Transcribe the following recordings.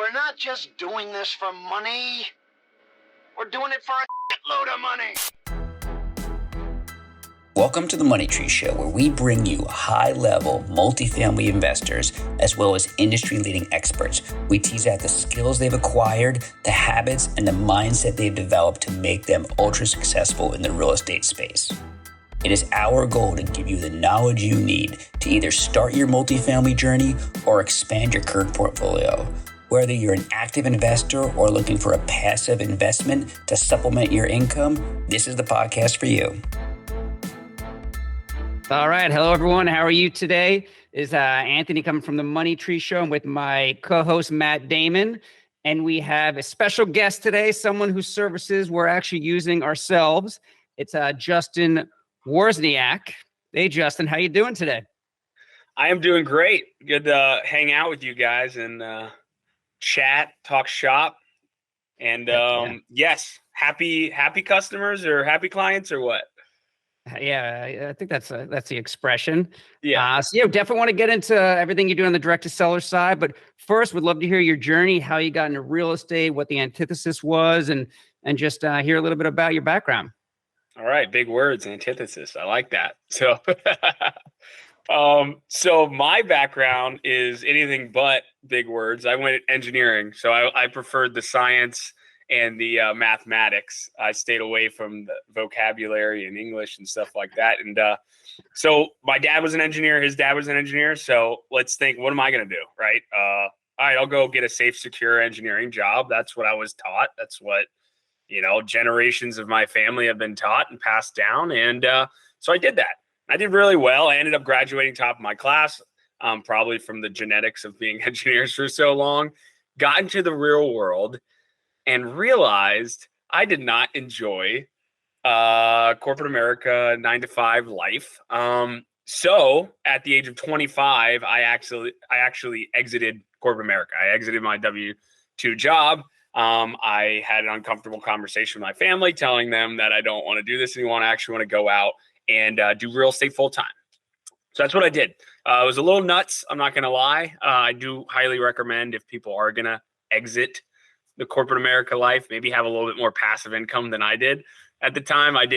We're not just doing this for money. We're doing it for a load of money. Welcome to the Money Tree Show, where we bring you high-level multifamily investors as well as industry-leading experts. We tease out the skills they've acquired, the habits, and the mindset they've developed to make them ultra-successful in the real estate space. It is our goal to give you the knowledge you need to either start your multifamily journey or expand your current portfolio. Whether you're an active investor or looking for a passive investment to supplement your income, this is the podcast for you. All right. Hello, everyone. How are you today? Is Anthony coming from the Money Tree Show. I'm with my co-host, Matt Damon. And we have a special guest today, someone whose services we're actually using ourselves. It's Justin Wawrzyniak. Hey, Justin, how you doing today? I am doing great. Good to hang out with you guys and chat, talk shop. And yes, happy customers or happy clients or what? Yeah, I think that's the expression. Yeah. So definitely want to get into everything you do on the direct to seller side. But first, we'd love to hear your journey, how you got into real estate, what the antithesis was, and just hear a little bit about your background. All right. Big words, antithesis. I like that. So, so my background is anything but big words. I went engineering. So I preferred the science and the mathematics. I stayed away from the vocabulary and English and stuff like that. And so my dad was an engineer. His dad was an engineer. So let's think, what am I going to do? Right. All right, I'll go get a safe, secure engineering job. That's what I was taught. That's what, generations of my family have been taught and passed down. And so I did that. I did really well. I ended up graduating top of my class, probably from the genetics of being engineers for so long. Got into the real world and realized I did not enjoy corporate America 9-to-5 life. So at the age of 25, I actually exited corporate America. I exited my W-2 job. I had an uncomfortable conversation with my family, telling them that I don't want to do this anymore. I actually want to go out and do real estate full time. So that's what I did. It was a little nuts. I'm not going to lie. I do highly recommend, if people are going to exit the corporate America life, maybe have a little bit more passive income than I did. At the time, I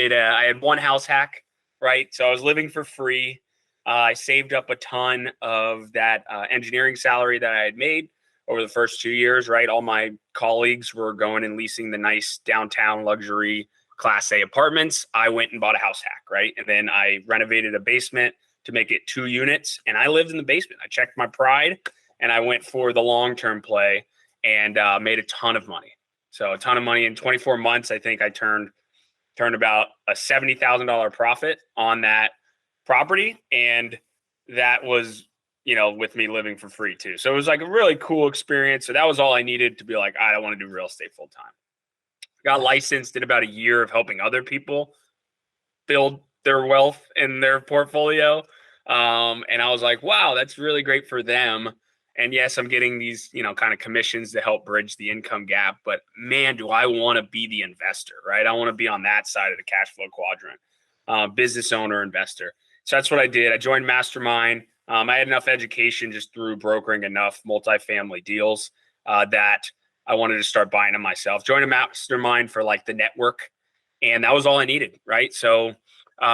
had one house hack, right? So I was living for free. I saved up a ton of that engineering salary that I had made over the first 2 years, right? All my colleagues were going and leasing the nice downtown luxury Class A apartments. I went and bought a house hack, right? And then I renovated a basement to make it 2 units. And I lived in the basement. I checked my pride and I went for the long-term play and made a ton of money. So a ton of money in 24 months. I think I turned about a $70,000 profit on that property. And that was, with me living for free too. So it was like a really cool experience. So that was all I needed to be like, I don't want to do real estate full time. Got licensed, did about a year of helping other people build their wealth in their portfolio. And I was like, wow, that's really great for them. And yes, I'm getting these, kind of commissions to help bridge the income gap. But man, do I want to be the investor, right? I want to be on that side of the cash flow quadrant, business owner, investor. So that's what I did. I joined Mastermind. I had enough education just through brokering enough multifamily deals that I wanted to start buying them myself. Joined a Mastermind for like the network. And that was all I needed, right? So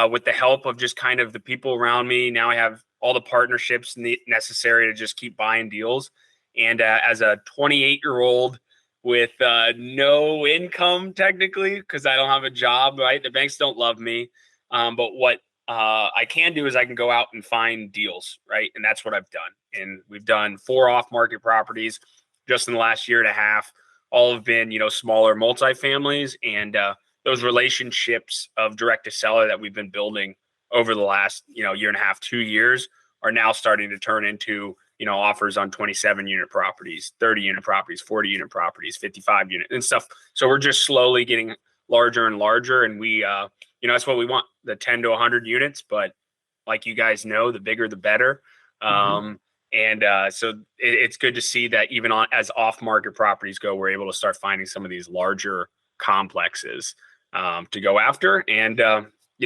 with the help of just kind of the people around me, now I have all the partnerships necessary to just keep buying deals. And as a 28-year-old with no income, technically, because I don't have a job, right? The banks don't love me. But what I can do is I can go out and find deals, right? And that's what I've done. And we've done 4 off-market properties just in the last year and a half. All have been, smaller multifamilies. And those relationships of direct to seller that we've been building over the last, year and a half, 2 years are now starting to turn into, offers on 27 unit properties, 30 unit properties, 40 unit properties, 55 unit and stuff. So we're just slowly getting larger and larger. And we, that's what we want, the 10 to 100 units. But like you guys know, the bigger, the better. So it's good to see that even as off-market properties go, we're able to start finding some of these larger complexes to go after. And,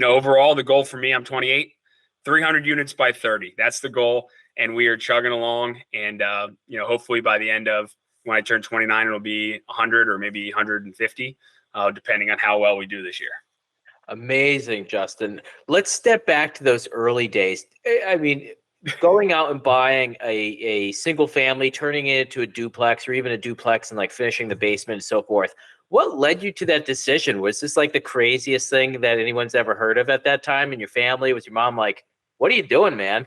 overall, the goal for me, I'm 28, 300 units by 30. That's the goal. And we are chugging along. And, hopefully by the end of when I turn 29, it'll be 100 or maybe 150, depending on how well we do this year. Amazing, Justin. Let's step back to those early days. I mean, going out and buying a single family, turning it into a duplex or even a duplex and like finishing the basement and so forth. What led you to that decision? Was this like the craziest thing that anyone's ever heard of at that time in your family? Was your mom like, what are you doing, man?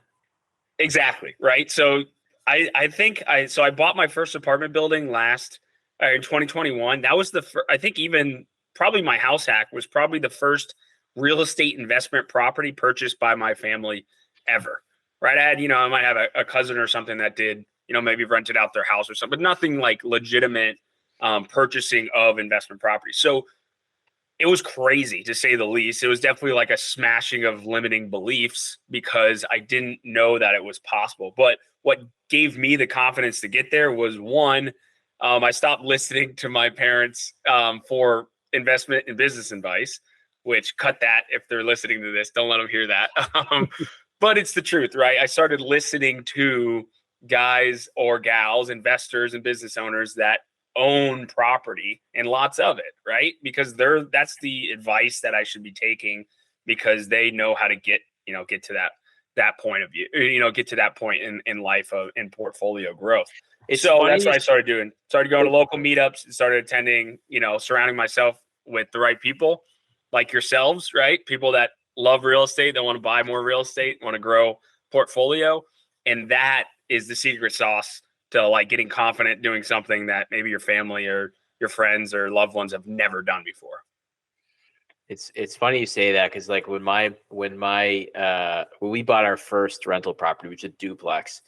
Exactly. Right. So I think I bought my first apartment building in 2021. That was I think even probably my house hack was probably the first real estate investment property purchased by my family ever. Right. I might have a cousin or something that did, maybe rented out their house or something, but nothing like legitimate purchasing of investment property. So it was crazy to say the least. It was definitely like a smashing of limiting beliefs because I didn't know that it was possible. But what gave me the confidence to get there was one, I stopped listening to my parents for investment and business advice, which cut that if they're listening to this, don't let them hear that. But it's the truth, right? I started listening to guys or gals, investors and business owners that own property and lots of it, right? Because that's the advice that I should be taking because they know how to get to that point of view, get to that point in life in portfolio growth. So that's what I started doing. Started going to local meetups, started attending, surrounding myself with the right people like yourselves, right? People that love real estate, that want to buy more real estate, want to grow portfolio. And that is the secret sauce to like getting confident doing something that maybe your family or your friends or loved ones have never done before. It's funny you say that because like when we bought our first rental property, which is a duplex,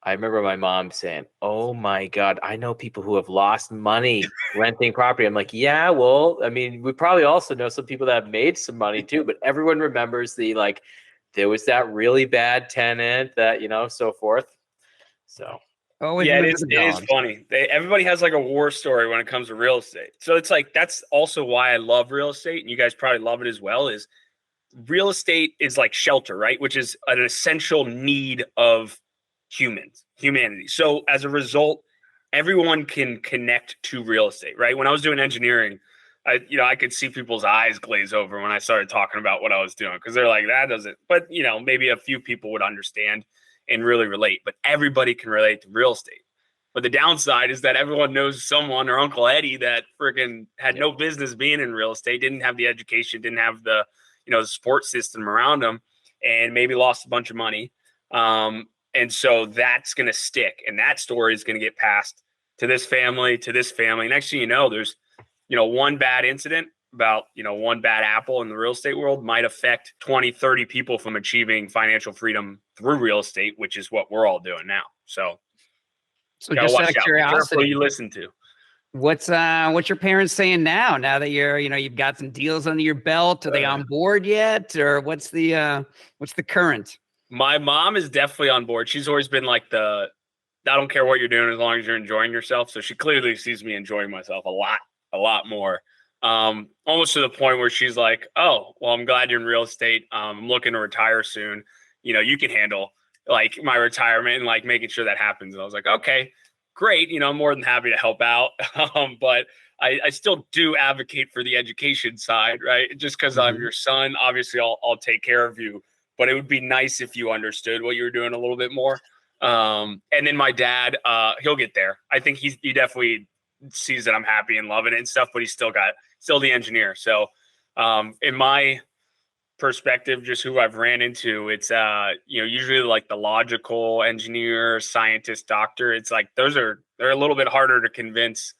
I remember my mom saying, "Oh my God, I know people who have lost money renting property." I'm like, yeah, well, I mean, we probably also know some people that have made some money too, but everyone remembers there was that really bad tenant that, so forth. So Always it is funny. Everybody has like a war story when it comes to real estate. So it's like, that's also why I love real estate. And you guys probably love it as well, is real estate is like shelter, right? Which is an essential need of humanity. So as a result, everyone can connect to real estate, right? When I was doing engineering, I could see people's eyes glaze over when I started talking about what I was doing because they're like, that doesn't, but maybe a few people would understand and really relate, but everybody can relate to real estate. But the downside is that everyone knows someone or Uncle Eddie that freaking had no business being in real estate, didn't have the education, didn't have the, the support system around them, and maybe lost a bunch of money. And so that's going to stick. And that story is going to get passed to this family, to this family. Next thing you know, there's, one bad incident about, one bad apple in the real estate world might affect 20, 30 people from achieving financial freedom through real estate, which is what we're all doing now. So just out of curiosity, you listen to. What's your parents saying now that you're, you've got some deals under your belt? Are they on board yet? Or what's the current? My mom is definitely on board. She's always been like I don't care what you're doing as long as you're enjoying yourself. So she clearly sees me enjoying myself a lot more. Almost to the point where she's like, "Oh, well, I'm glad you're in real estate. I'm looking to retire soon. You can handle like my retirement and like making sure that happens." And I was like, "Okay, great. I'm more than happy to help out." But I still do advocate for the education side, right? Just because I'm your son, obviously I'll take care of you. But it would be nice if you understood what you were doing a little bit more. And then my dad, he'll get there. I think he definitely sees that I'm happy and loving it and stuff, but he's still the engineer. So in my perspective, just who I've ran into, it's usually like the logical engineer, scientist, doctor. It's like they're a little bit harder to convince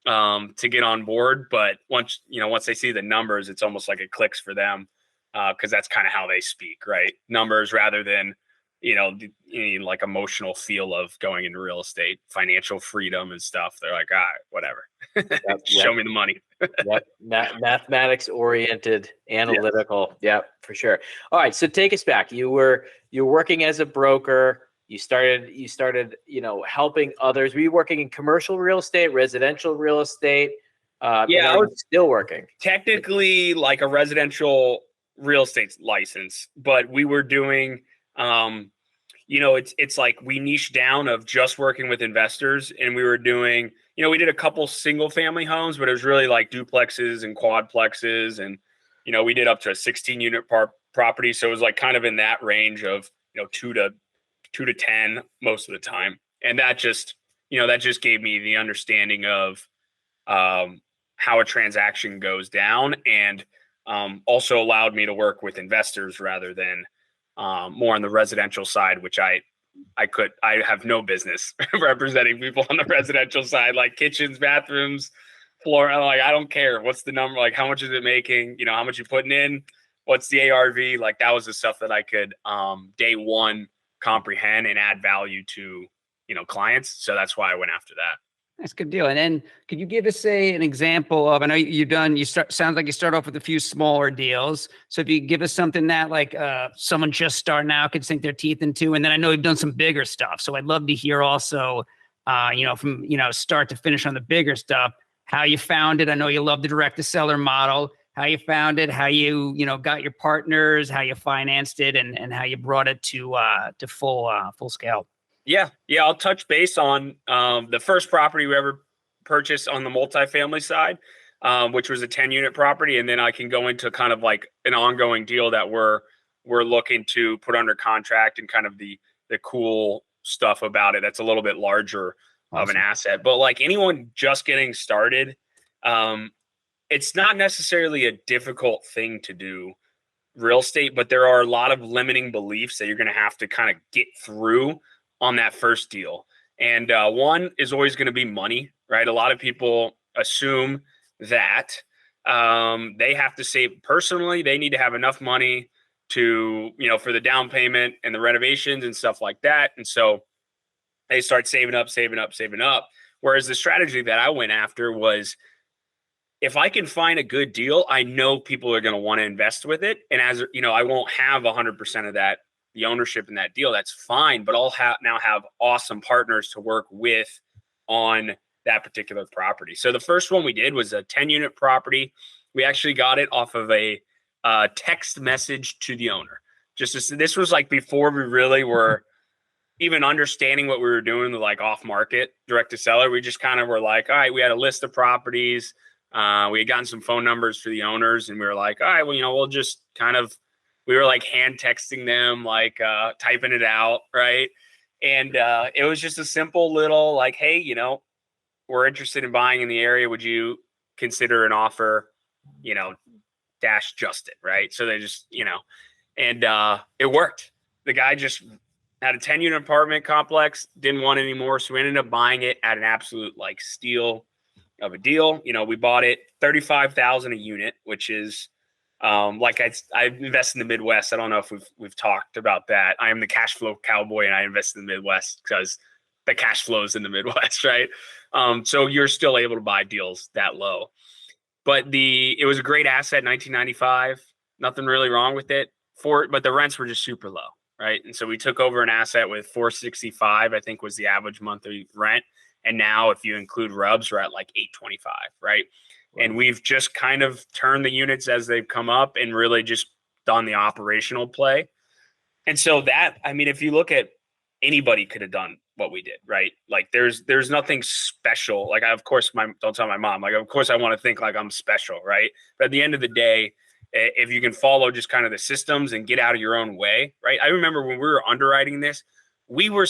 to get on board. But once they see the numbers, it's almost like it clicks for them. Because that's kind of how they speak, right? Numbers rather than, like emotional feel of going into real estate, financial freedom and stuff. They're like, whatever. Show me the money. Mathematics oriented, analytical. Yeah, for sure. All right. So take us back. You were working as a broker. You started, helping others. Were you working in commercial real estate, residential real estate? I was still working. Technically like a residential real estate license, but we were doing it's like we niched down of just working with investors, and we were doing, we did a couple single family homes, but it was really like duplexes and quadplexes, and we did up to a 16 unit property, so it was like kind of in that range of 2 to 10 most of the time, and that just gave me the understanding of how a transaction goes down, and also allowed me to work with investors rather than more on the residential side, which I have no business representing people on the residential side, like kitchens, bathrooms, floor. Like, I don't care. What's the number? Like, how much is it making? How much you putting in? What's the ARV? Like, that was the stuff that I could day one comprehend and add value to, clients. So that's why I went after that. That's a good deal. And then could you give us an example of, I know sounds like you start off with a few smaller deals. So if you give us something that like someone just starting out could sink their teeth into, and then I know you've done some bigger stuff. So I'd love to hear also, from, start to finish on the bigger stuff, how you found it. I know you love the direct to seller model, how you found it, how you, got your partners, how you financed it, and how you brought it to full scale. Yeah. I'll touch base on the first property we ever purchased on the multifamily side, which was a 10-unit property, and then I can go into kind of like an ongoing deal that we're looking to put under contract, and kind of the cool stuff about it that's a little bit larger of an asset. But like anyone just getting started, it's not necessarily a difficult thing to do real estate, but there are a lot of limiting beliefs that you're going to have to kind of get through on that first deal. And one is always going to be money, right? A lot of people assume that they have to save personally. They need to have enough money to, for the down payment and the renovations and stuff like that. And so they start saving up. Whereas the strategy that I went after was, if I can find a good deal, I know people are going to want to invest with it. And as I won't have 100% of that, the ownership in that deal. That's fine, but I'll now have awesome partners to work with on that particular property. So the first one we did was a 10-unit property. We actually got it off of a text message to the owner. This was like before we really were even understanding what we were doing, the like off market direct to seller. We just kind of were like, all right, we had a list of properties. We had gotten some phone numbers for the owners, and we were like, all right, well, we'll just kind of, we were like hand texting them, like typing it out. Right. And it was just a simple little like, hey, we're interested in buying in the area. Would you consider an offer, dash Justin. Right. So they just, and it worked. The guy just had a 10-unit apartment complex, didn't want it anymore. So we ended up buying it at an absolute like steal of a deal. We bought it $35,000 a unit, which is, like I invest in the Midwest. I don't know if we've talked about that. I am the cash flow cowboy, and I invest in the Midwest because the cash flows in the Midwest, right? So you're still able to buy deals that low. But it was a great asset, 1995. Nothing really wrong with it. But the rents were just super low, right? And so we took over an asset with $465, I think was the average monthly rent. And now if you include rubs, we're at like $825, right? And we've just kind of turned the units as they've come up and really just done the operational play. And so if you look at, anybody could have done what we did, right? Like there's nothing special. Like of course, don't tell my mom, like, of course I want to think like I'm special, right? But at the end of the day, if you can follow just kind of the systems and get out of your own way, right? I remember when we were underwriting this, we were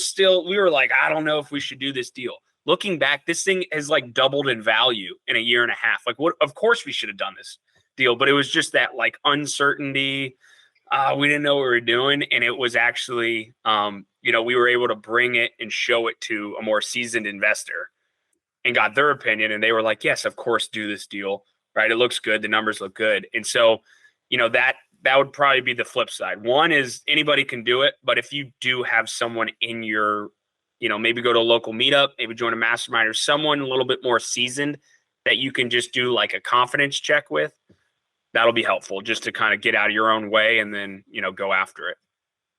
like, I don't know if we should do this deal. Looking back, this thing has like doubled in value in a year and a half. Like, of course we should have done this deal, but it was just that like uncertainty. We didn't know what we were doing. And it was actually, we were able to bring it and show it to a more seasoned investor and got their opinion. And they were like, yes, of course, do this deal, right? It looks good. The numbers look good. And so, that would probably be the flip side. One is anybody can do it. But if you do have someone in your, maybe go to a local meetup, maybe join a mastermind or someone a little bit more seasoned that you can just do like a confidence check with, that'll be helpful just to kind of get out of your own way and then, go after it.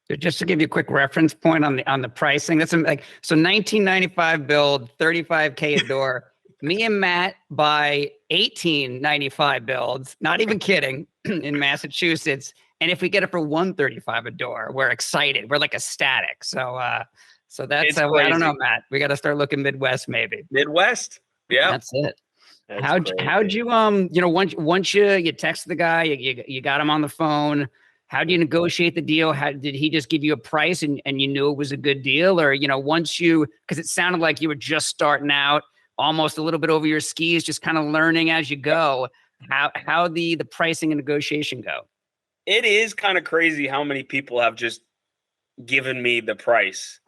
So just to give you a quick reference point on the pricing, that's like, so 1995 build, $35K a door. Me and Matt buy 1895 builds, not even kidding, in Massachusetts And if we get it for 135 a door, we're excited. We're like ecstatic. So that's It's I don't know, crazy. Matt. We got to start looking Midwest, maybe. Midwest. Yeah. That's it. That's How'd you once you text the guy, you got him on the phone. How do you negotiate the deal? How did he just give you a price and you knew it was a good deal? Or, because it sounded like you were just starting out, almost a little bit over your skis, just kind of learning as you go. How the pricing and negotiation go? It is kind of crazy how many people have just given me the price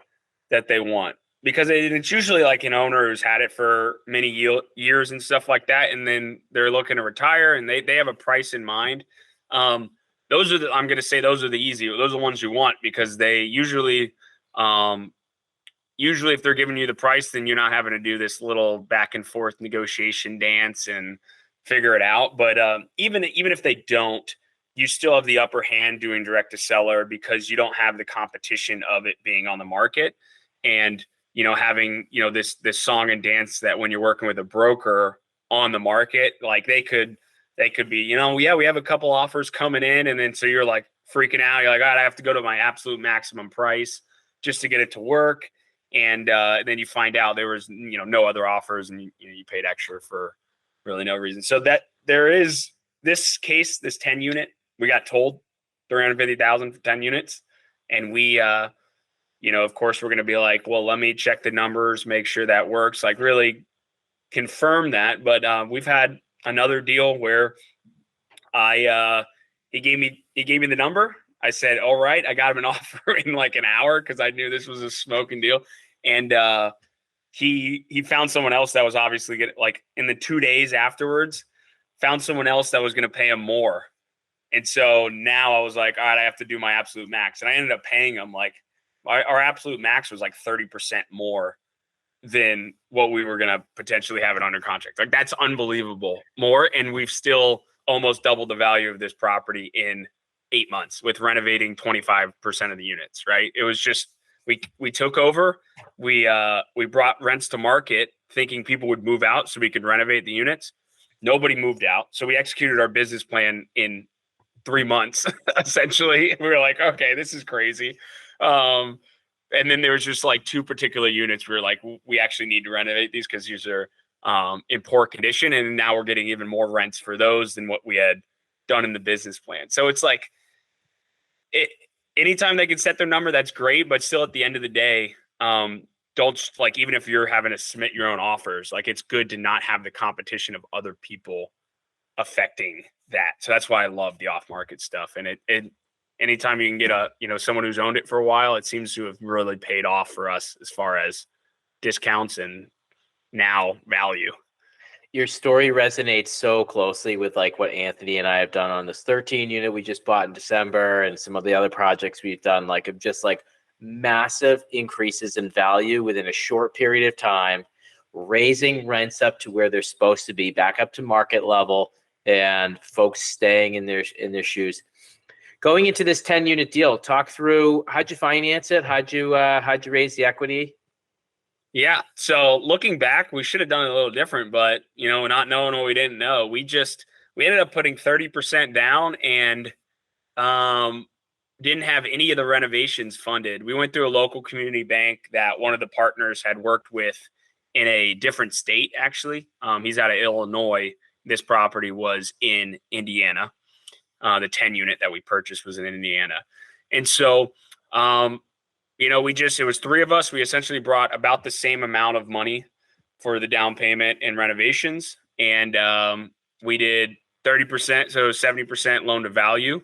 that they want, because it's usually like an owner who's had it for many years and stuff like that, and then they're looking to retire and they have a price in mind. Those are I'm going to say those are the ones you want, because they usually if they're giving you the price, then you're not having to do this little back and forth negotiation dance and figure it out. But even if they don't, you still have the upper hand doing direct to seller, because you don't have the competition of it being on the market. And, having, this song and dance that when you're working with a broker on the market, like they could be, yeah, we have a couple offers coming in. And then, so you're like freaking out. You're like, all right, I have to go to my absolute maximum price just to get it to work. And then you find out there was, no other offers, and you paid extra for really no reason. So that there is this case, this 10 unit, we got told $350,000 for 10 units. And we, of course, we're going to be like, well, let me check the numbers, make sure that works, like really confirm that. But we've had another deal where he gave me the number. I said, all right, I got him an offer in like an hour, because I knew this was a smoking deal. And he found someone else that was obviously getting, like, in the 2 days afterwards, found someone else that was going to pay him more. And so now I was like, all right, I have to do my absolute max. And I ended up paying him like our absolute max was like 30% more than what we were going to potentially have it under contract. Like, that's unbelievable more. And we've still almost doubled the value of this property in 8 months with renovating 25% of the units. Right. It was just, we took over, we brought rents to market thinking people would move out so we could renovate the units. Nobody moved out. So we executed our business plan in 3 months, essentially. We were like, okay, this is crazy. And then there was just like 2 particular units. We were like, we actually need to renovate these because these are in poor condition. And now we're getting even more rents for those than what we had done in the business plan. So it's like, anytime they can set their number, that's great. But still, at the end of the day, don't, like, even if you're having to submit your own offers, like, it's good to not have the competition of other people affecting that. So that's why I love the off-market stuff. And it anytime you can get someone who's owned it for a while, it seems to have really paid off for us as far as discounts and now value. Your story resonates so closely with like what Anthony and I have done on this 13 unit we just bought in December, and some of the other projects we've done, like, of just like massive increases in value within a short period of time, raising rents up to where they're supposed to be, back up to market level, and folks staying in their shoes. Going into this 10 unit deal, talk through, how'd you finance it? How'd you raise the equity? Yeah. So looking back, we should have done it a little different, but not knowing what we didn't know, we ended up putting 30% down and didn't have any of the renovations funded. We went through a local community bank that one of the partners had worked with in a different state, actually. He's out of Illinois. This property was in Indiana. The 10 unit that we purchased was in Indiana. And so, it was 3 of us. We essentially brought about the same amount of money for the down payment and renovations. And we did 30%, so 70% loan to value.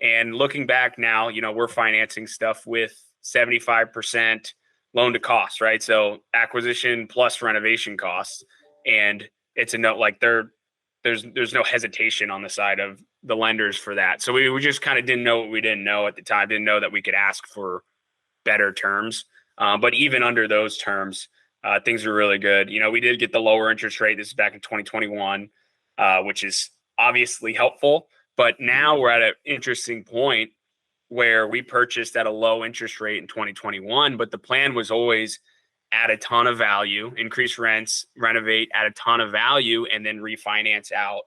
And looking back now, we're financing stuff with 75% loan to cost, right? So acquisition plus renovation costs. And it's there's no hesitation on the side of the lenders for that. So we just kind of didn't know what we didn't know at the time, didn't know that we could ask for better terms. But even under those terms, things are really good. We did get the lower interest rate. This is back in 2021, which is obviously helpful. But now we're at an interesting point where we purchased at a low interest rate in 2021, but the plan was always add a ton of value, increase rents, renovate, add a ton of value, and then refinance out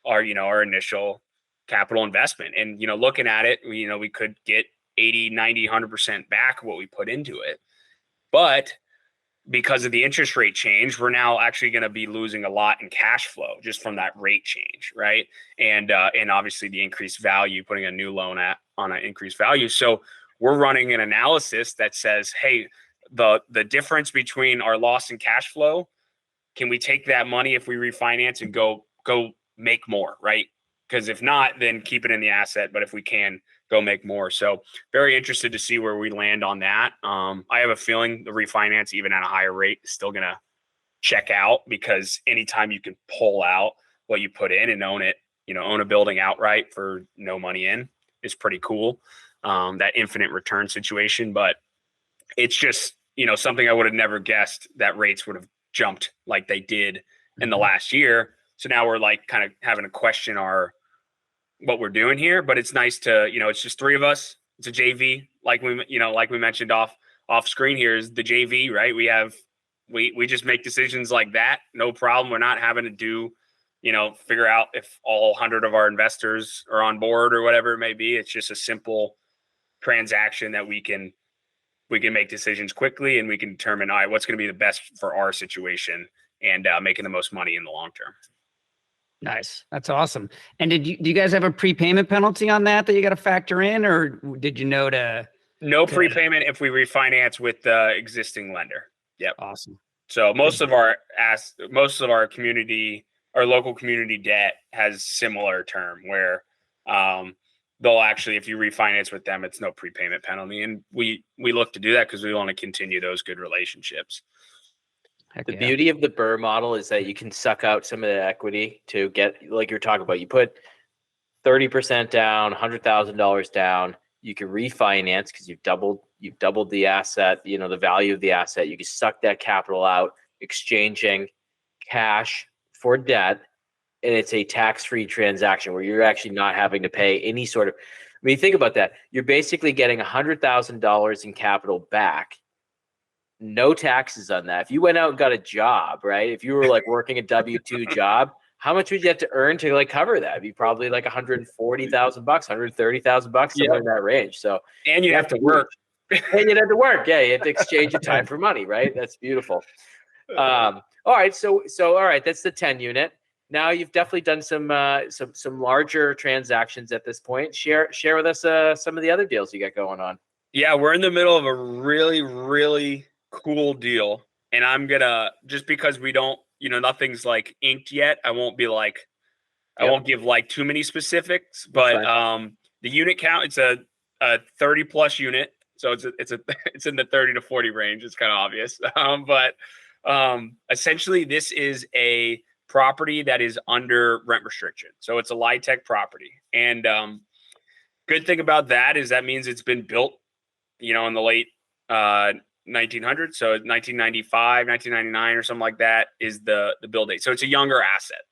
our initial capital investment. And, looking at it, we could get 80, 90, 100% back what we put into it. But because of the interest rate change, we're now actually going to be losing a lot in cash flow just from that rate change, right? And obviously the increased value, putting a new loan on an increased value. So we're running an analysis that says, hey, the difference between our loss in cash flow, can we take that money if we refinance and go make more, right? Because if not, then keep it in the asset. But if we can, go make more. So very interested to see where we land on that. I have a feeling the refinance, even at a higher rate, is still going to check out, because anytime you can pull out what you put in and own it, own a building outright for no money in is pretty cool. That infinite return situation. But it's just, something I would have never guessed that rates would have jumped like they did in the last year. So now we're like kind of having to question what we're doing here. But it's nice to, it's just three of us. It's a JV, like we mentioned off screen here, is the JV, right? We just make decisions like that, no problem. We're not having to do, figure out if all 100 of our investors are on board or whatever it may be. It's just a simple transaction that we can make decisions quickly, and we can determine, all right, what's going to be the best for our situation, and making the most money in the long term. Nice. That's awesome. And do you guys have a prepayment penalty on that you got to factor in, or did you know to? No prepayment if we refinance with the existing lender. Yep. Awesome. So most of our local community debt has similar term where they'll actually, if you refinance with them, it's no prepayment penalty. And we look to do that because we want to continue those good relationships. The beauty of the Burr model is that you can suck out some of the equity to get, like you're talking about, you put 30% down, $100,000 down, you can refinance because you've doubled the asset, the value of the asset. You can suck that capital out, exchanging cash for debt. And it's a tax-free transaction where you're actually not having to pay any sort of, think about that. You're basically getting $100,000 in capital back. No taxes on that. If you went out and got a job, right? If you were like working a W-2 job, how much would you have to earn to like cover that? It'd be probably like $140,000, $130,000, somewhere in that range. So, and you'd have to work. And you'd have to work. Yeah, you have to exchange your time for money, right? That's beautiful. All right, so all right, that's the 10 unit. Now you've definitely done some larger transactions at this point. Share with us some of the other deals you got going on. Yeah, we're in the middle of a really, really cool deal, and I'm gonna, just because we don't, nothing's like inked yet, I won't give like too many specifics, but the unit count, it's a 30 plus unit, so it's in the 30 to 40 range. It's kind of obvious, but essentially this is a property that is under rent restriction, so it's a LIHTC property. And good thing about that is that means it's been built in the late 1900s. So 1995, 1999 or something like that is the build date. So it's a younger asset,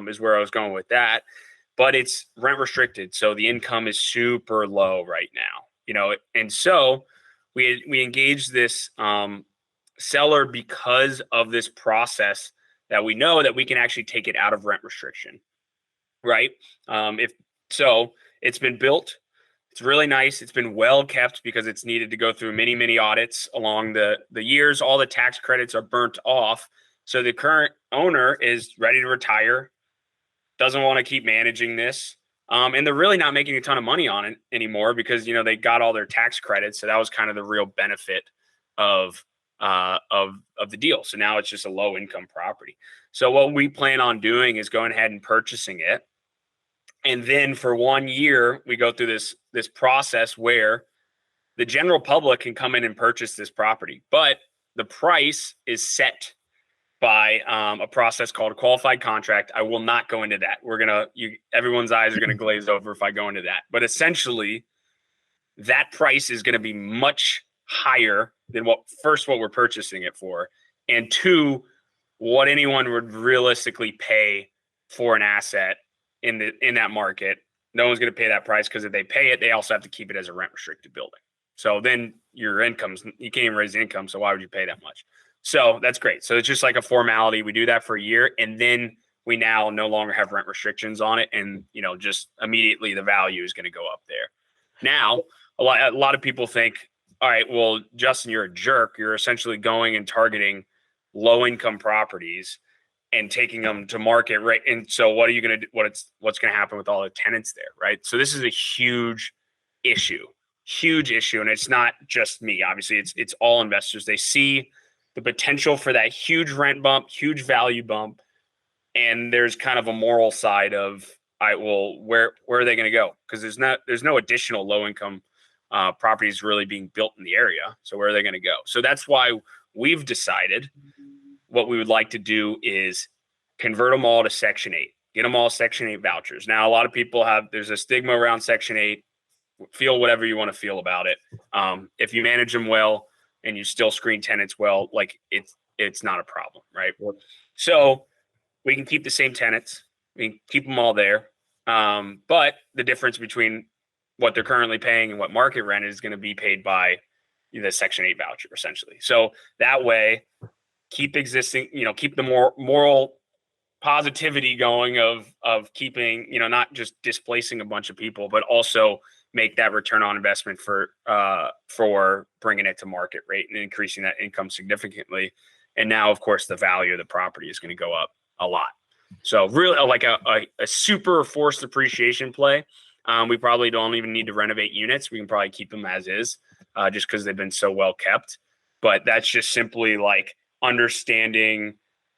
is where I was going with that. But it's rent restricted. So the income is super low right now, and so we engaged this seller because of this process that we know that we can actually take it out of rent restriction, right? It's been built. It's really nice. It's been well kept because it's needed to go through many, many audits along the years. All the tax credits are burnt off. So the current owner is ready to retire, doesn't want to keep managing this. And they're really not making a ton of money on it anymore because, they got all their tax credits. So that was kind of the real benefit of the deal. So now it's just a low income property. So what we plan on doing is going ahead and purchasing it. And then for 1 year, we go through this process where the general public can come in and purchase this property, but the price is set by a process called a qualified contract. I will not go into that. Everyone's eyes are going to glaze over if I go into that. But essentially, that price is going to be much higher than what we're purchasing it for, and two, what anyone would realistically pay for an asset in that market. No one's going to pay that price, because if they pay it, they also have to keep it as a rent restricted building. So then you can't even raise the income. So why would you pay that much? So that's great. So it's just like a formality. We do that for a year, and then we now no longer have rent restrictions on it, and just immediately the value is going to go up there. Now, a lot of people think, all right, well, Justin, you're a jerk. You're essentially going and targeting low income properties and taking them to market, right? And so what are you going to do? What's going to happen with all the tenants there, right? So this is a huge issue. And it's not just me. Obviously, it's all investors. They see the potential for that huge rent bump, huge value bump, and there's kind of a moral side of, all right, well, where are they going to go? Because there's no additional low income properties really being built in the area. So where are they going to go? So that's why we've decided what we would like to do is convert them all to Section 8, get them all Section 8 vouchers. Now, a lot of people there's a stigma around Section 8. Feel whatever you want to feel about it. If you manage them well and you still screen tenants well, like it's not a problem, right? So we can keep the same tenants. We can keep them all there. But the difference between what they're currently paying and what market rent is going to be paid by the Section 8 voucher, essentially. So that way, keep the moral positivity going of keeping, not just displacing a bunch of people, but also make that return on investment for bringing it to market rate and increasing that income significantly. And now, of course, the value of the property is going to go up a lot. So really like a super forced appreciation play. We probably don't even need to renovate units. We can probably keep them as is, just because they've been so well kept. But that's just simply like understanding,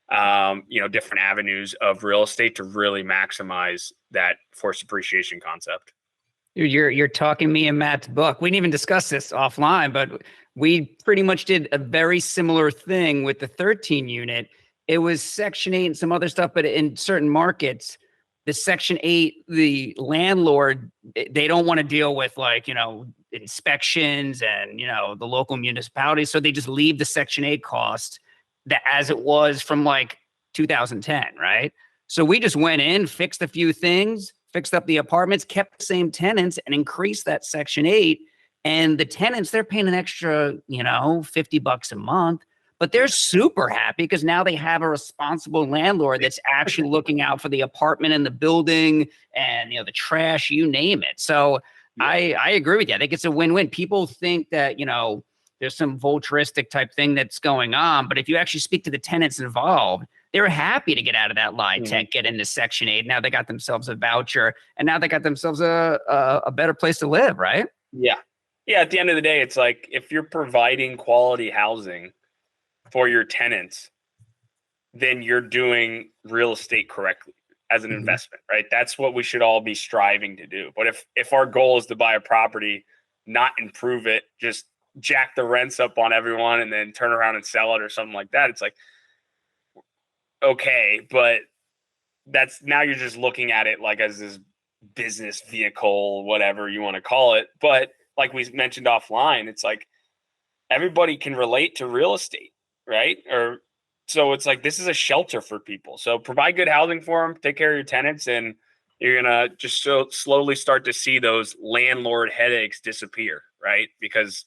different avenues of real estate to really maximize that forced appreciation concept. You're talking me and Matt's book. We didn't even discuss this offline, but we pretty much did a very similar thing with the 13 unit. It was Section 8 and some other stuff, but in certain markets, the Section 8, the landlord, they don't want to deal with inspections and, the local municipalities. So they just leave the Section 8 cost as it was from 2010, right? So we just went in, fixed a few things, fixed up the apartments, kept the same tenants, and increased that Section 8. And the tenants, they're paying an extra, $50 a month, but they're super happy because now they have a responsible landlord that's actually looking out for the apartment and the building and, the trash, you name it. So yeah. I agree with you. I think it's a win-win. People think that, there's some vulturistic type thing that's going on, but if you actually speak to the tenants involved, they're happy to get out of that lie tech, get into Section 8. Now they got themselves a voucher, and now they got themselves a better place to live, right? Yeah. Yeah. At the end of the day, it's like if you're providing quality housing for your tenants, then you're doing real estate correctly as an investment, right? That's what we should all be striving to do. But if our goal is to buy a property, not improve it, just jack the rents up on everyone and then turn around and sell it or something like that, it's like, okay, but now you're just looking at it like as this business vehicle, whatever you want to call it. But like we mentioned offline, it's like everybody can relate to real estate, right? So it's like this is a shelter for people. So provide good housing for them, take care of your tenants, and you're gonna just slowly start to see those landlord headaches disappear, right? Because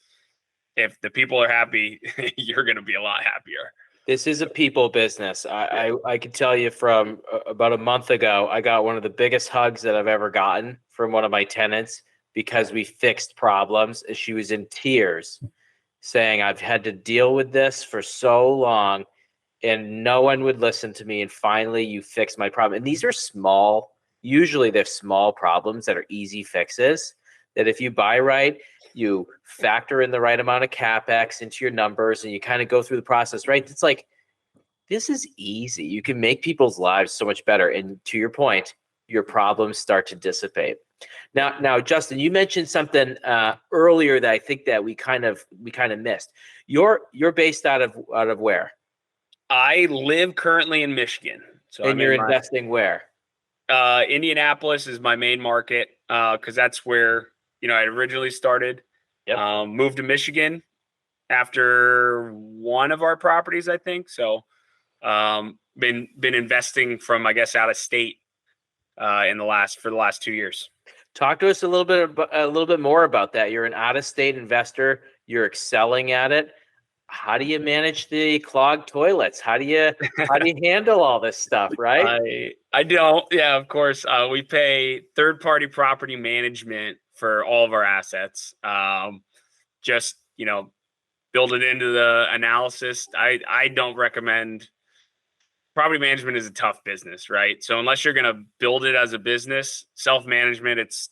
if the people are happy, you're gonna be a lot happier. This is a people business. I can tell you from about a month ago, I got one of the biggest hugs that I've ever gotten from one of my tenants because we fixed problems. She was in tears saying, I've had to deal with this for so long and no one would listen to me. And finally you fixed my problem. And these are usually they're small problems that are easy fixes that if you buy right, you factor in the right amount of CapEx into your numbers and you kind of go through the process, right? It's like, this is easy. You can make people's lives so much better. And to your point, your problems start to dissipate. Now, Justin, you mentioned something earlier that I think that we kind of missed. You're based out of where? I live currently in Michigan. And you're investing where? Indianapolis is my main market because that's where I originally started. Yep. Moved to Michigan after one of our properties, I think. So been investing from, I guess, out of state for the last 2 years. Talk to us a little bit more about that. You're an out of state investor. You're excelling at it. how do you manage the clogged toilets? How do you handle all this stuff, right? I don't. Yeah, of course. We pay third-party property management for all of our assets. Just, build it into the analysis. I don't recommend. Property management is a tough business, right? So unless you're going to build it as a business, self-management, it's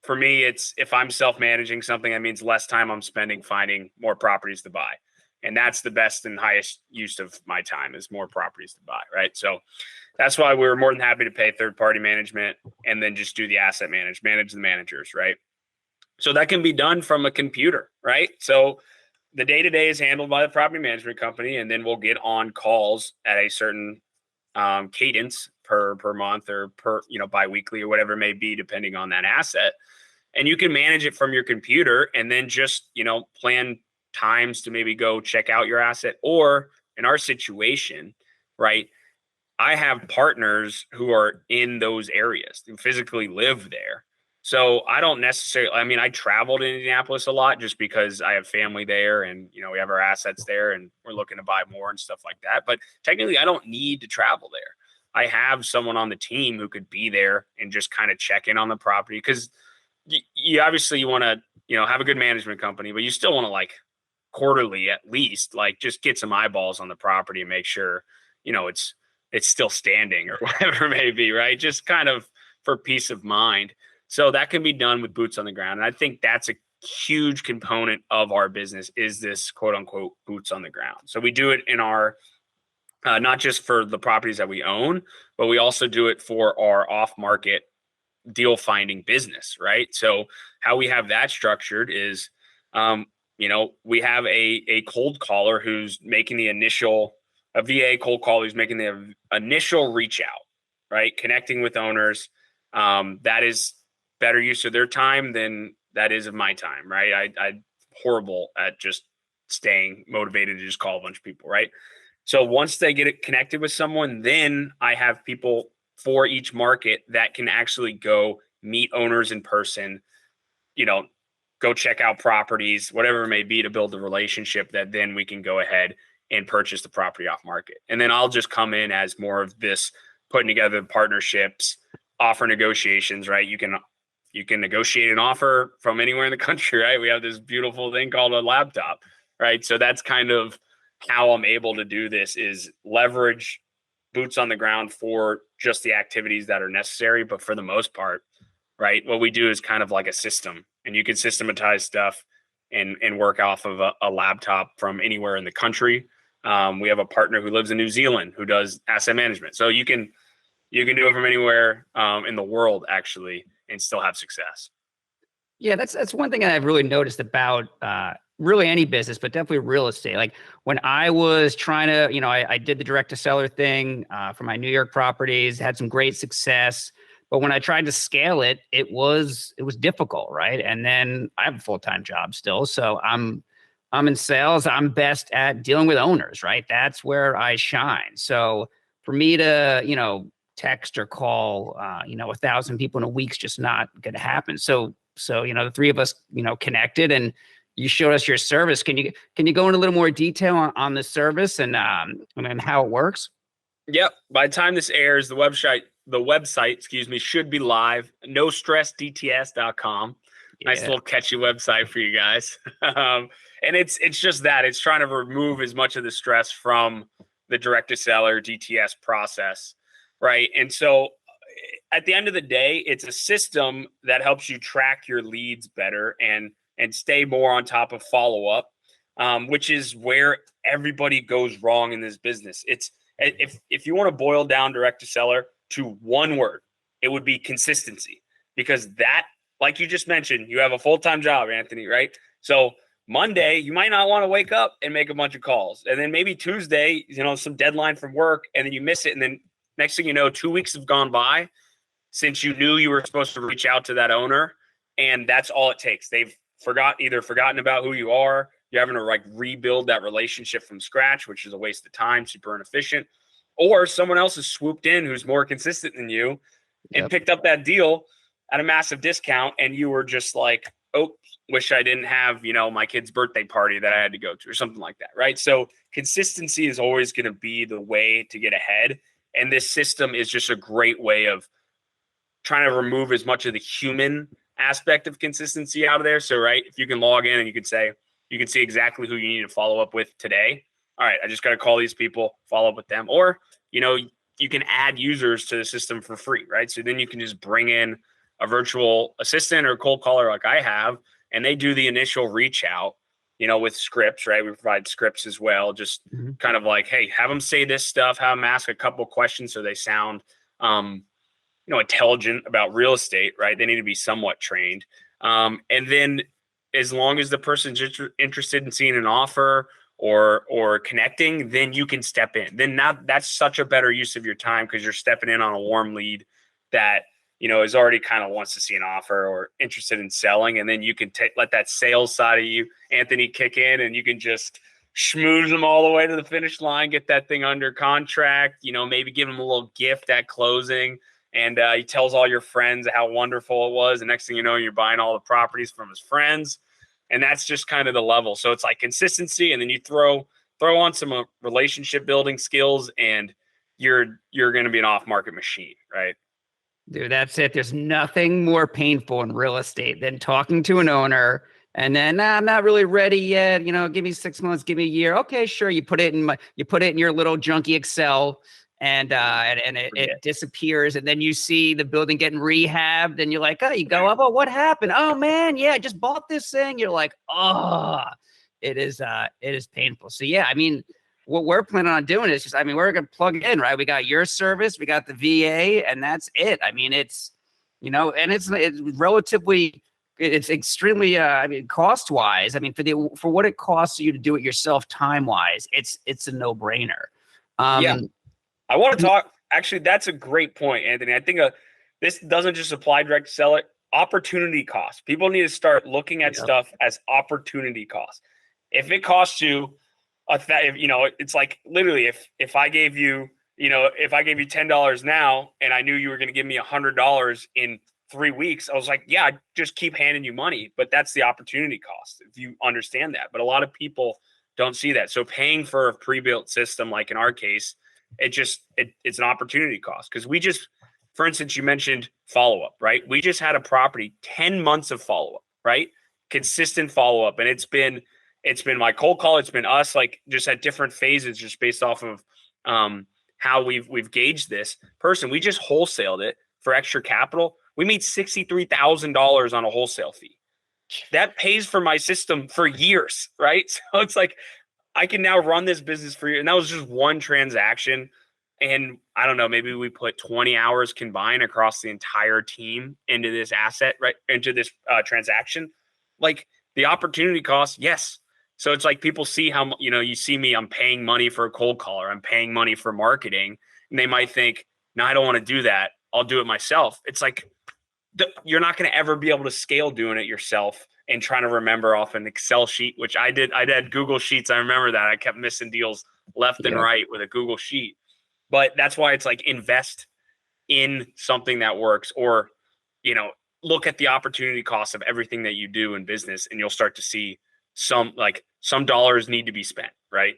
for me, it's if I'm self-managing something, that means less time I'm spending finding more properties to buy. And that's the best and highest use of my time is more properties to buy, right? So that's why we're more than happy to pay third-party management and then just do the asset manage the managers, right? So that can be done from a computer, right? So the day-to-day is handled by the property management company, and then we'll get on calls at a certain cadence per month or per, biweekly or whatever it may be, depending on that asset. And you can manage it from your computer and then just, plan times to maybe go check out your asset. Or in our situation, right, I have partners who are in those areas who physically live there. So I don't necessarily, I travel to Indianapolis a lot just because I have family there and, we have our assets there and we're looking to buy more and stuff like that. But technically I don't need to travel there. I have someone on the team who could be there and just kind of check in on the property because you obviously want to, have a good management company, but you still want to quarterly at least, just get some eyeballs on the property and make sure, it's still standing or whatever it may be, right? Just kind of for peace of mind. So that can be done with boots on the ground. And I think that's a huge component of our business is this quote unquote boots on the ground. So we do it in our, not just for the properties that we own, but we also do it for our off market deal finding business, right? So how we have that structured is, we have a cold caller who's making a VA cold caller who's making the initial reach out, right? Connecting with owners. That is better use of their time than that is of my time, right? I'm horrible at just staying motivated to just call a bunch of people, right? So once they get it connected with someone, then I have people for each market that can actually go meet owners in person, go check out properties, whatever it may be, to build the relationship that then we can go ahead and purchase the property off market. And then I'll just come in as more of this putting together partnerships, offer negotiations, right? You can negotiate an offer from anywhere in the country, right? We have this beautiful thing called a laptop, right? So that's kind of how I'm able to do this is leverage boots on the ground for just the activities that are necessary. But for the most part, right, what we do is kind of like a system, and you can systematize stuff and work off of a laptop from anywhere in the country. We have a partner who lives in New Zealand who does asset management. So you can do it from anywhere in the world actually and still have success. Yeah, that's one thing that I've really noticed about really any business, but definitely real estate. Like when I was trying to, I did the direct to seller thing for my New York properties, had some great success. But when I tried to scale it, it was difficult, right? And then I have a full-time job still, so I'm in sales. I'm best at dealing with owners, right? That's where I shine. So for me to, text or call, 1,000 people in a week's just not going to happen. So the three of us, connected, and you showed us your service. Can you go into a little more detail on the service and how it works? Yep. By the time this airs, the website, should be live. NoStressDTS.com. Yeah. Nice little catchy website for you guys. And it's just that it's trying to remove as much of the stress from the direct to seller DTS process, right? And so at the end of the day, it's a system that helps you track your leads better and stay more on top of follow up, which is where everybody goes wrong in this business. It's if you want to boil down direct to seller to one word, it would be consistency, because that, like you just mentioned, you have a full-time job, Anthony, right? So Monday, you might not want to wake up and make a bunch of calls. And then maybe Tuesday, some deadline from work, and then you miss it. And then next thing you know, 2 weeks have gone by since you knew you were supposed to reach out to that owner. And that's all it takes. They've forgotten about who you are. You're having to rebuild that relationship from scratch, which is a waste of time, super inefficient. Or someone else has swooped in who's more consistent than you and picked up that deal at a massive discount. And you were just oh, wish I didn't have, my kid's birthday party that I had to go to or something like that, right? So consistency is always going to be the way to get ahead. And this system is just a great way of trying to remove as much of the human aspect of consistency out of there. So, right, if you can log in and you can see exactly who you need to follow up with today. All right, I just got to call these people, follow up with them. Or, you can add users to the system for free, right? So then you can just bring in a virtual assistant or cold caller like I have, and they do the initial reach out, with scripts, right? We provide scripts as well, just kind of like, hey, have them say this stuff, have them ask a couple questions so they sound, intelligent about real estate, right? They need to be somewhat trained. And then as long as the person's interested in seeing an offer or connecting, then you can step in. Then now that's such a better use of your time because you're stepping in on a warm lead that, is already kind of wants to see an offer or interested in selling. And then you can let that sales side of you, Anthony, kick in, and you can just schmooze them all the way to the finish line, get that thing under contract, maybe give them a little gift at closing. And he tells all your friends how wonderful it was. The next thing you know, you're buying all the properties from his friends. And that's just kind of the level. So it's like consistency. And then you throw on some relationship building skills and you're going to be an off market machine, right? Dude, that's it. There's nothing more painful in real estate than talking to an owner and then, nah, I'm not really ready yet. Give me 6 months, give me a year. Okay, sure. You put it in your little junky Excel and it disappears. And then you see the building getting rehabbed and you're like, oh, you go up. Oh, what happened? Oh man. Yeah. I just bought this thing. You're like, oh, it is painful. So yeah, I mean, what we're planning on doing is we're going to plug it in, right? We got your service, we got the VA, and that's it. I mean, it's, and it's relatively, it's extremely, cost wise. For what it costs you to do it yourself, time wise, it's a no brainer. Yeah. I want to talk. Actually, that's a great point, Anthony. I think this doesn't just apply direct to seller. Opportunity cost. People need to start looking at stuff as opportunity cost. If it costs you, it's like literally if I gave you, if I gave you $10 now and I knew you were going to give me $100 in 3 weeks, I was like, yeah, I'd just keep handing you money. But that's the opportunity cost if you understand that. But a lot of people don't see that. So paying for a pre-built system, like in our case, it's an opportunity cost because for instance, you mentioned follow-up, right? We just had a property, 10 months of follow-up, right? Consistent follow-up. And it's been my cold call. It's been us like just at different phases, just based off of how we've gauged this person. We just wholesaled it for extra capital. We made $63,000 on a wholesale fee. That pays for my system for years, right? So it's like, I can now run this business for you. And that was just one transaction. And I don't know, maybe we put 20 hours combined across the entire team into this asset, right? Into this transaction. Like the opportunity cost, yes. So it's like people see how, you see me, I'm paying money for a cold caller. I'm paying money for marketing. And they might think, no, I don't want to do that. I'll do it myself. It's like, you're not going to ever be able to scale doing it yourself and trying to remember off an Excel sheet, which I did. I had Google Sheets. I remember that. I kept missing deals left and right with a Google Sheet. But that's why it's like invest in something that works or, look at the opportunity cost of everything that you do in business and you'll start to see some dollars need to be spent, right?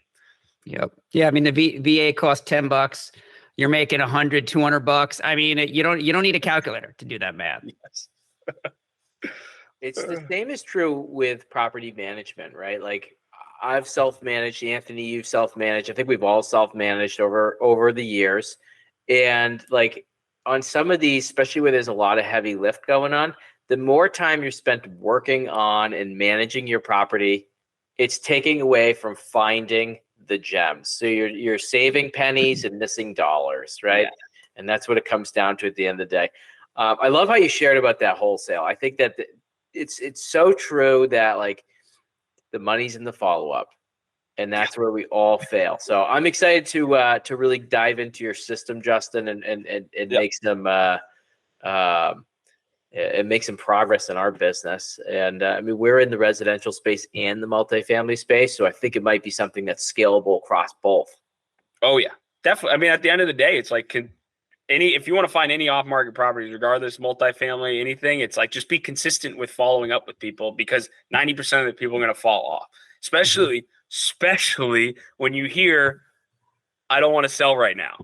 Yep. Yeah. The VA costs $10. You're making $100, $200. You don't need a calculator to do that math. Yes. It's the same is true with property management, right? Like I've self-managed, Anthony, you've self-managed. I think we've all self-managed over the years. And like on some of these, especially where there's a lot of heavy lift going on, the more time you're spent working on and managing your property, it's taking away from finding the gems. So you're saving pennies and missing dollars, right? Yeah. And that's what it comes down to at the end of the day. I love how you shared about that wholesale. I think that it's so true that like the money's in the follow-up and that's where we all fail. So I'm excited to really dive into your system, Justin, and make some progress in our business. And we're in the residential space and the multifamily space. So I think it might be something that's scalable across both. Oh yeah, definitely. At the end of the day, it's like, if you want to find any off-market properties, regardless, multifamily, anything, it's like just be consistent with following up with people, because 90% of the people are going to fall off, especially when you hear, I don't want to sell right now.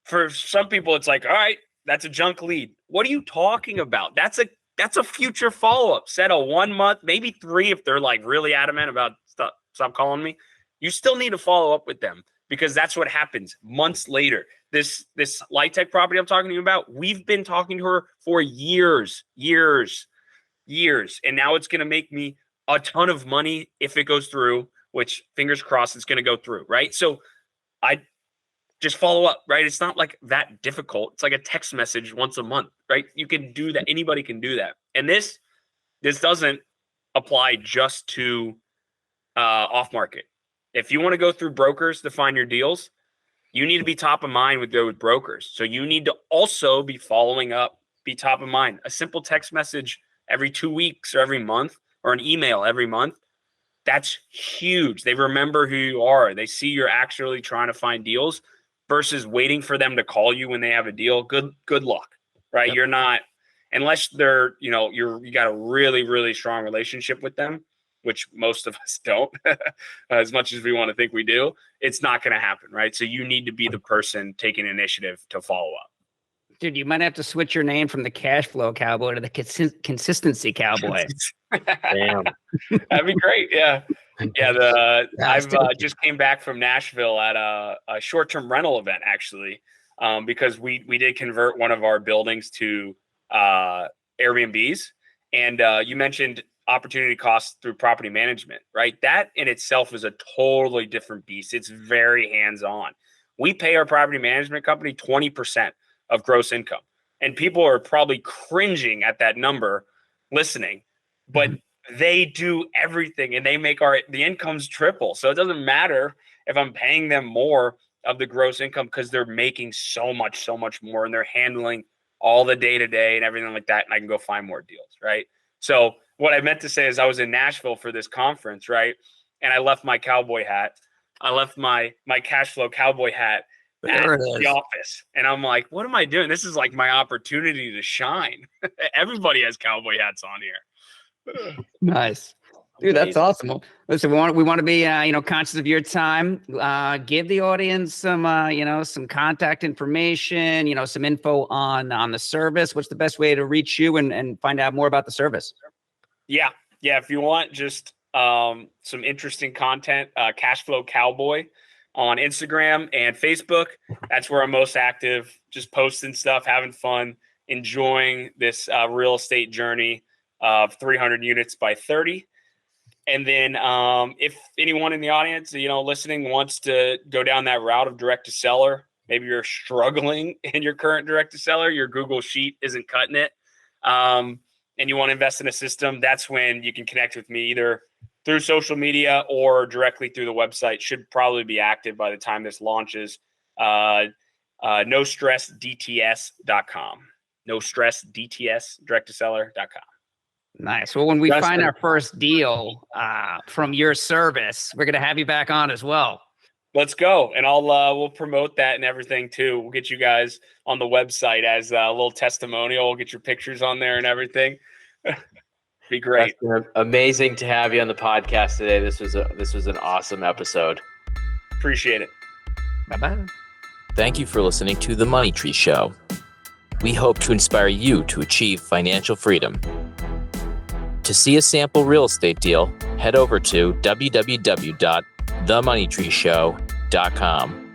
For some people, it's like, all right, that's a junk lead. What are you talking about? That's a future follow-up. Set a 1 month, maybe 3 if they're like really adamant about stop calling me. You still need to follow up with them, because that's what happens months later. This light tech property I'm talking to you about, we've been talking to her for years. And now it's going to make me a ton of money if it goes through, which fingers crossed it's going to go through, right? So I just follow up, right? It's not like that difficult. It's like a text message once a month, right? You can do that. Anybody can do that. And this doesn't apply just to off market. If you want to go through brokers to find your deals, you need to be top of mind with those brokers. So you need to also be following up, be top of mind. A simple text message every 2 weeks or every month, or an email every month, that's huge. They remember who you are. They see you're actually trying to find deals versus waiting for them to call you when they have a deal. Good luck, right? Yep. You're not, unless they're, you got a really, really strong relationship with them, which most of us don't, as much as we want to think we do, it's not going to happen, right? So you need to be the person taking initiative to follow up. Dude, you might have to switch your name from the cash flow cowboy to the consistency cowboy. Damn. That'd be great. Yeah. Yeah. I've just came back from Nashville at a short-term rental event, actually, because we did convert one of our buildings to Airbnbs. And you mentioned opportunity costs through property management, right? That in itself is a totally different beast. It's very hands-on. We pay our property management company 20% of gross income. And people are probably cringing at that number listening, but they do everything and they make the incomes triple. So it doesn't matter if I'm paying them more of the gross income, because they're making so much more, and they're handling all the day-to-day and everything like that. And I can go find more deals, right? So what I meant to say is I was in Nashville for this conference, right? And I left my cowboy hat. I left my cash flow cowboy hat at the office. And I'm like, what am I doing? This is like my opportunity to shine. Everybody has cowboy hats on here. Nice. Dude, that's awesome. Well, listen, we want to be, conscious of your time. Give the audience some, some contact information, some info on the service. What's the best way to reach you and find out more about the service? Yeah. If you want just some interesting content, Cashflow Cowboy on Instagram and Facebook. That's where I'm most active, just posting stuff, having fun, enjoying this real estate journey of 300 units by 30. And then if anyone in the audience, listening wants to go down that route of direct to seller, maybe you're struggling in your current direct to seller, your Google Sheet isn't cutting it, and you want to invest in a system, that's when you can connect with me either through social media or directly through the website. Should probably be active by the time this launches. NoStressDTS.com. NoStressDTS, direct-to-seller.com. Nice. Well, when we find our first deal from your service, we're going to have you back on as well. Let's go. And we'll promote that and everything too. We'll get you guys on the website as a little testimonial. We'll get your pictures on there and everything. Be great. Amazing to have you on the podcast today. This was an awesome episode. Appreciate it. Bye-bye. Thank you for listening to The Money Tree Show. We hope to inspire you to achieve financial freedom. To see a sample real estate deal, head over to www.themoneytreeshow.com.